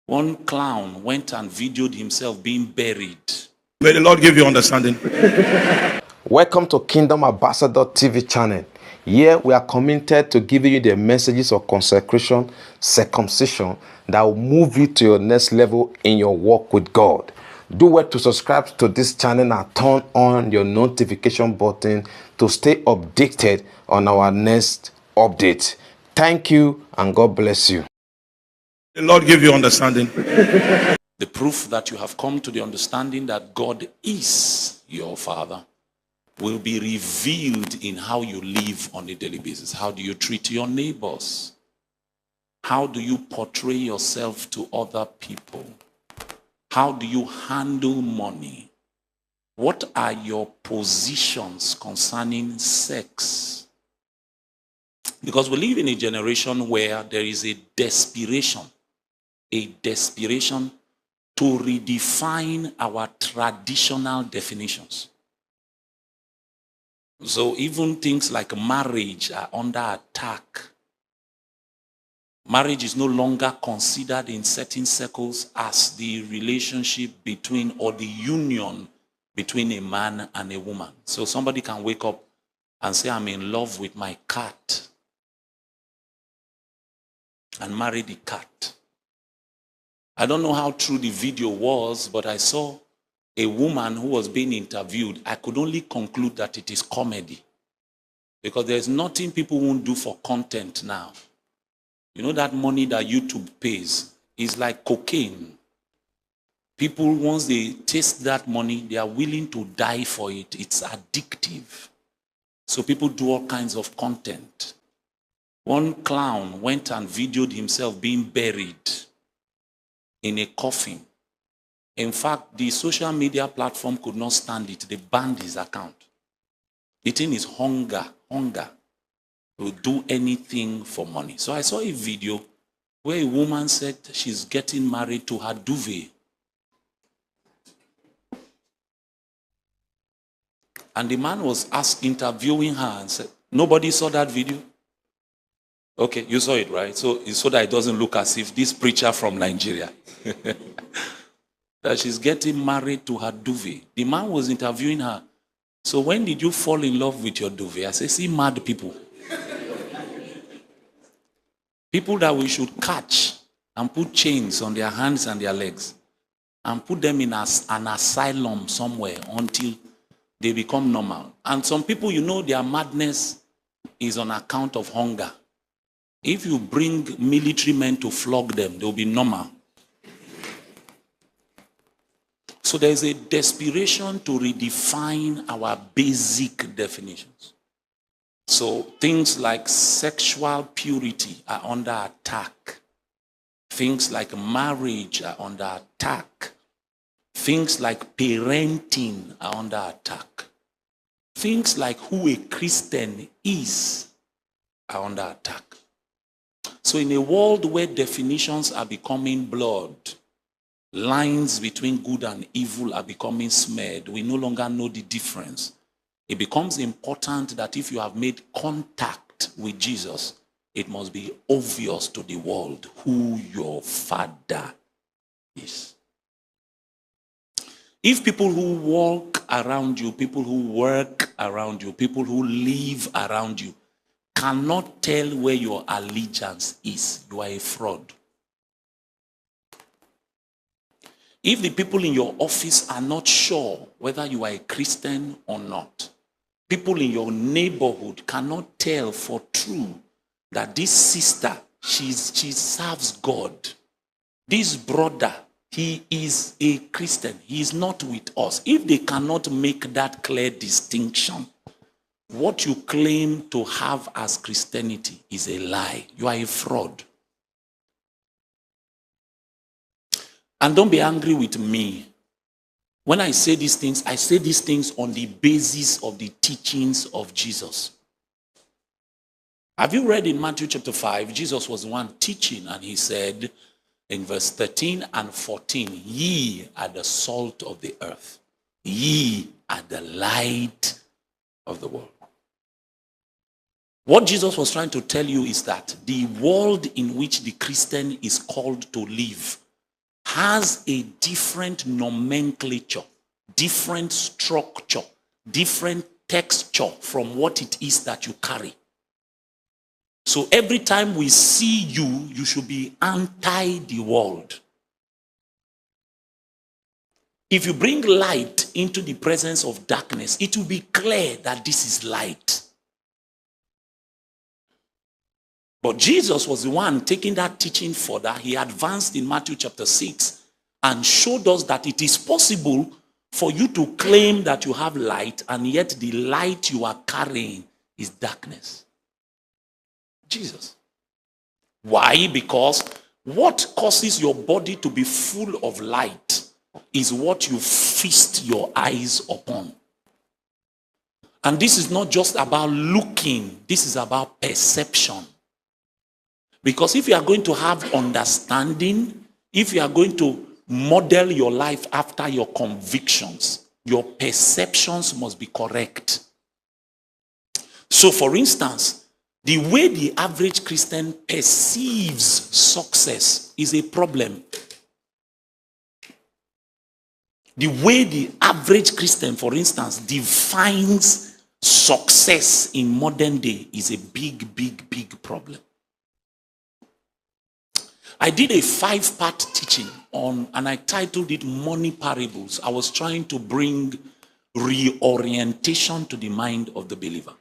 One clown went and videoed himself being buried. May the Lord give you understanding. Welcome to Kingdom Ambassador TV channel. Here we are committed to giving you the messages of consecration, circumcision that will move you to your next level in your walk with God. Do well to subscribe to this channel and turn on your notification button to stay updated on our next update. Thank you and God bless you. The Lord give you understanding. The proof that you have come to the understanding that God is your Father will be revealed in how you live on a daily basis. How do you treat your neighbors? How do you portray yourself to other people? How do you handle money? What are your positions concerning sex? Because we live in a generation where there is a desperation to redefine our traditional definitions. So even things like marriage are under attack. Marriage is no longer considered in certain circles as the relationship between or the union between a man and a woman. So somebody can wake up and say, I'm in love with my cat, and marry the cat. I don't know how true the video was, but I saw a woman who was being interviewed. I could only conclude that it is comedy, because there's nothing people won't do for content now. You know that money that YouTube pays is like cocaine. People, once they taste that money, they are willing to die for it. It's addictive. So people do all kinds of content. One clown went and videoed himself being buried in a coffin. In fact, the social media platform could not stand it. They banned his account. The thing is hunger. Will do anything for money. So I saw a video where a woman said she's getting married to her duvet. And the man was interviewing her and said, nobody saw that video? Okay, you saw it, right? So that it doesn't look as if this preacher from Nigeria. That she's getting married to her duvet. The man was interviewing her. So when did you fall in love with your duvet? I say, see mad people. People that we should catch and put chains on their hands and their legs and put them in an asylum somewhere until they become normal. And some people, you know, their madness is on account of hunger. If you bring military men to flog them, they'll be normal. So there's a desperation to redefine our basic definitions. So things like sexual purity are under attack. Things like marriage are under attack. Things like parenting are under attack. Things like who a Christian is are under attack. So in a world where definitions are becoming blurred, lines between good and evil are becoming smeared, we no longer know the difference. It becomes important that if you have made contact with Jesus, it must be obvious to the world who your Father is. If people who walk around you, people who work around you, people who live around you cannot tell where your allegiance is, you are a fraud. If the people in your office are not sure whether you are a Christian or not, people in your neighborhood cannot tell for true that this sister, she serves God. This brother, he is a Christian. He is not with us. If they cannot make that clear distinction, what you claim to have as Christianity is a lie. You are a fraud. And don't be angry with me. When I say these things on the basis of the teachings of Jesus. Have you read in Matthew chapter 5, Jesus was the one teaching, and he said in verse 13 and 14, ye are the salt of the earth. Ye are the light of the world. What Jesus was trying to tell you is that the world in which the Christian is called to live has a different nomenclature, different structure, different texture from what it is that you carry. So every time we see you, you should be anti the world. If you bring light into the presence of darkness, it will be clear that this is light. But Jesus was the one taking that teaching further. He advanced in Matthew chapter 6 and showed us that it is possible for you to claim that you have light, and yet the light you are carrying is darkness. Jesus. Why? Because what causes your body to be full of light is what you feast your eyes upon. And this is not just about looking, this is about perception. Because if you are going to have understanding, if you are going to model your life after your convictions, your perceptions must be correct. So for instance, the way the average Christian perceives success is a problem. The way the average Christian, for instance, defines success in modern day is a big problem. I did a 5-part teaching on, and I titled it Money Parables. I was trying to bring reorientation to the mind of the believer.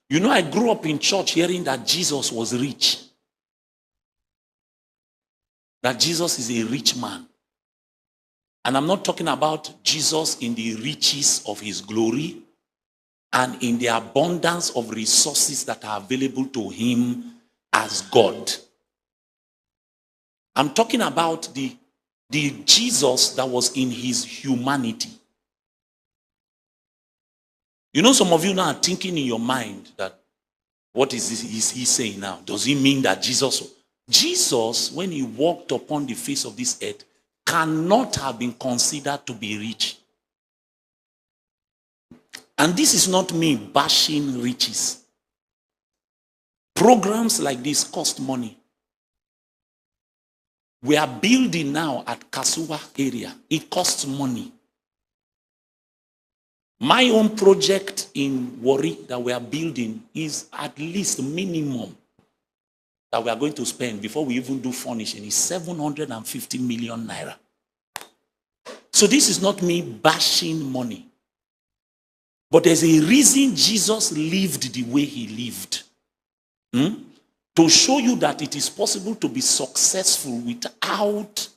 You know, I grew up in church hearing that Jesus was rich. That Jesus is a rich man. And I'm not talking about Jesus in the riches of his glory and in the abundance of resources that are available to him as God. I'm talking about the Jesus that was in his humanity. You know, some of you now are thinking in your mind that, what is this is he saying now? Does he mean that Jesus, when he walked upon the face of this earth, cannot have been considered to be rich? And this is not me bashing riches. Programs like this cost money. We are building now at Kasuwa area. It costs money. My own project in Warri that we are building is at least minimum that we are going to spend before we even do furnishing is 750 million naira. So this is not me bashing money. But there's a reason Jesus lived the way he lived. To show you that it is possible to be successful without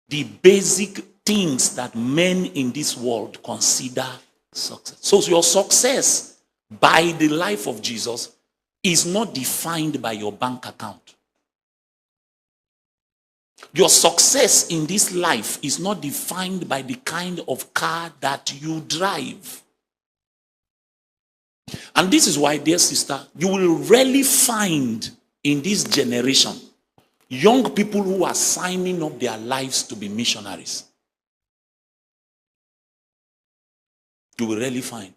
the basic things that men in this world consider success. So your success by the life of Jesus is not defined by your bank account. Your success in this life is not defined by the kind of car that you drive. And this is why, dear sister, you will rarely find in this generation young people who are signing up their lives to be missionaries. You will rarely find.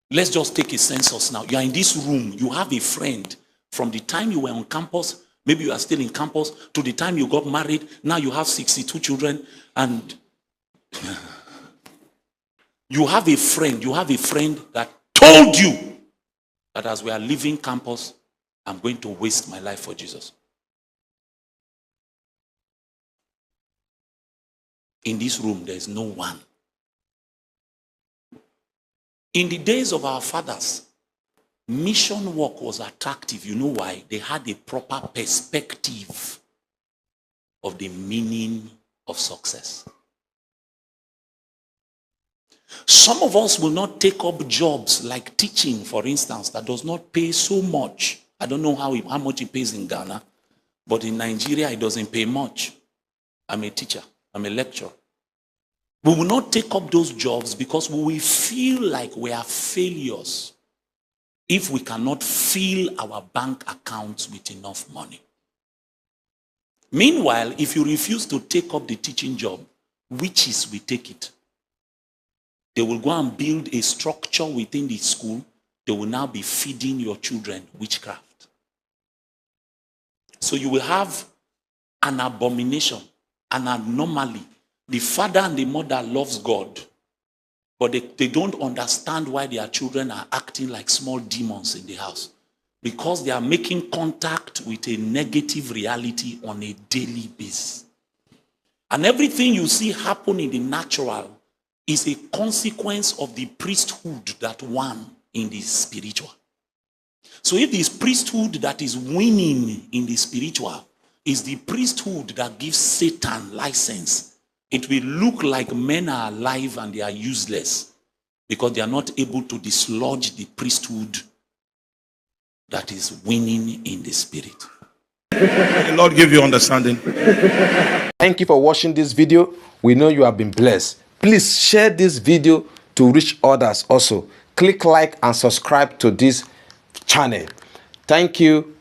Let's just take a census now. You are in this room. You have a friend. From the time you were on campus, maybe you are still in campus, to the time you got married, now you have 62 children, and you have a friend that told you that as we are leaving campus, I'm going to waste my life for Jesus. In this room, there is no one. In the days of our fathers, mission work was attractive. You know why? They had a proper perspective of the meaning of success. Some of us will not take up jobs like teaching, for instance, that does not pay so much. I don't know how much it pays in Ghana, but in Nigeria, it doesn't pay much. I'm a teacher. I'm a lecturer. We will not take up those jobs because we will feel like we are failures if we cannot fill our bank accounts with enough money. Meanwhile, if you refuse to take up the teaching job, witches will take it. They will go and build a structure within the school. They will now be feeding your children witchcraft. So you will have an abomination, an anomaly. The father and the mother loves God, but they don't understand why their children are acting like small demons in the house. Because they are making contact with a negative reality on a daily basis. And everything you see happen in the natural is a consequence of the priesthood that won in the spiritual. So if this priesthood that is winning in the spiritual is the priesthood that gives Satan license, it will look like men are alive and they are useless because they are not able to dislodge the priesthood that is winning in the spirit. May the Lord give you understanding. Thank you for watching this video. We know you have been blessed. Please share this video to reach others also. Click like and subscribe to this channel. Thank you.